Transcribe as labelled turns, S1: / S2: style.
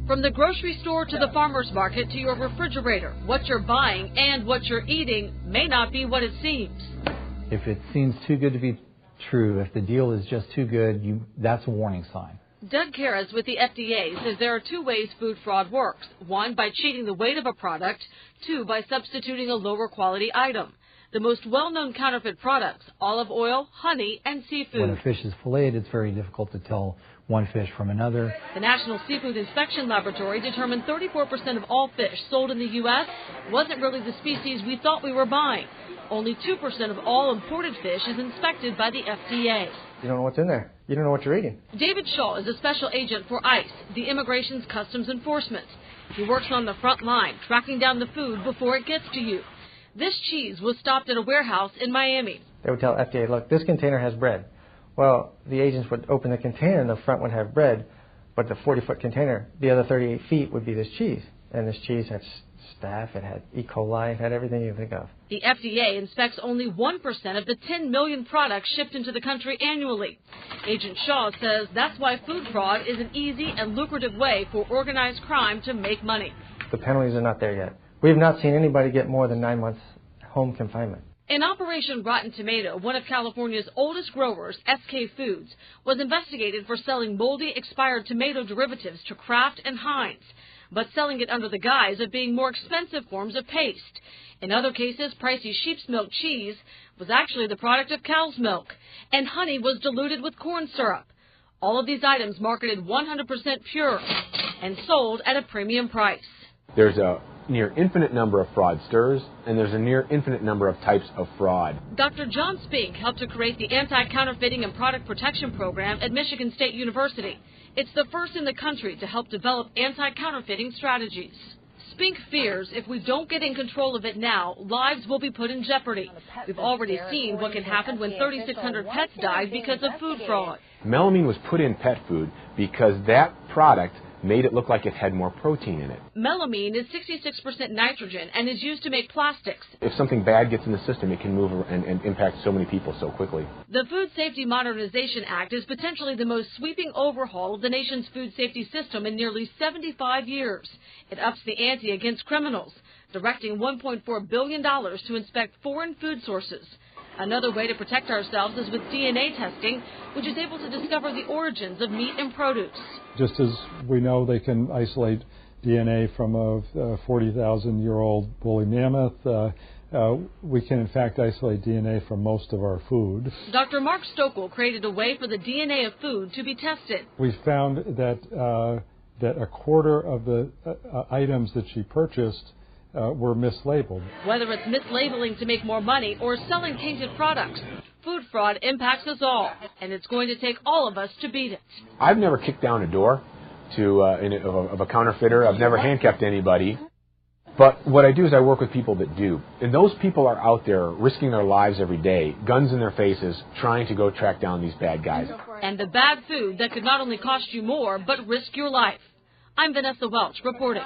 S1: From the grocery store to the farmer's market to your refrigerator, what you're buying and what you're eating may not be what it seems.
S2: If it seems too good to be true, if the deal is just too good, that's a warning sign.
S1: Doug Karras with the FDA says there are two ways food fraud works. One, by cheating the weight of a product. Two, by substituting a lower quality item. The most well-known counterfeit products, olive oil, honey, and seafood.
S2: When a fish is filleted, it's very difficult to tell one fish from another.
S1: The National Seafood Inspection Laboratory determined 34% of all fish sold in the U.S. wasn't really the species we thought we were buying. Only 2% of all imported fish is inspected by the FDA.
S3: You don't know what's in there. You don't know what you're eating.
S1: David Shaw is a special agent for ICE, the Immigration's Customs Enforcement. He works on the front line, tracking down the food before it gets to you. This cheese was stopped at a warehouse in Miami.
S3: They would tell FDA, look, this container has bread. Well, the agents would open the container and the front would have bread, but the 40-foot container, the other 38 feet would be this cheese. And this cheese had staph, it had E-Coli, it had everything you think of.
S1: The FDA inspects only 1% of the 10 million products shipped into the country annually. Agent Shaw says that's why food fraud is an easy and lucrative way for organized crime to make money.
S3: The penalties are not there yet. We have not seen anybody get more than 9 months home confinement.
S1: In Operation Rotten Tomato, one of California's oldest growers, SK Foods, was investigated for selling moldy, expired tomato derivatives to Kraft and Heinz, but selling it under the guise of being more expensive forms of paste. In other cases, pricey sheep's milk cheese was actually the product of cow's milk, and honey was diluted with corn syrup. All of these items marketed 100% pure and sold at a premium price.
S4: There's a near infinite number of fraudsters, and there's a near infinite number of types of fraud.
S1: Dr. John Spink helped to create the Anti-Counterfeiting and Product Protection Program at Michigan State University. It's the first in the country to help develop anti-counterfeiting strategies. Spink fears if we don't get in control of it now, lives will be put in jeopardy. We've already seen what can happen when 3,600 pets died because of food fraud.
S4: Melamine was put in pet food because that product made it look like it had more protein in it.
S1: Melamine is 66% nitrogen and is used to make plastics.
S4: If something bad gets in the system, it can move and impact so many people so quickly.
S1: The Food Safety Modernization Act is potentially the most sweeping overhaul of the nation's food safety system in nearly 75 years. It ups the ante against criminals, directing $1.4 billion to inspect foreign food sources. Another way to protect ourselves is with DNA testing, which is able to discover the origins of meat and produce.
S5: Just as we know they can isolate DNA from a 40,000-year-old woolly mammoth, we can in fact isolate DNA from most of our food.
S1: Dr. Mark Stokel created a way for the DNA of food to be tested.
S5: We found that that a quarter of the items that she purchased were mislabeled.
S1: Whether it's mislabeling to make more money or selling tainted products, food fraud impacts us all, and it's going to take all of us to beat it.
S4: I've never kicked down a door of a counterfeiter. I've never handcuffed anybody. But what I do is I work with people that do. And those people are out there risking their lives every day, guns in their faces, trying to go track down these bad guys.
S1: And the bad food that could not only cost you more, but risk your life. I'm Vanessa Welch reporting.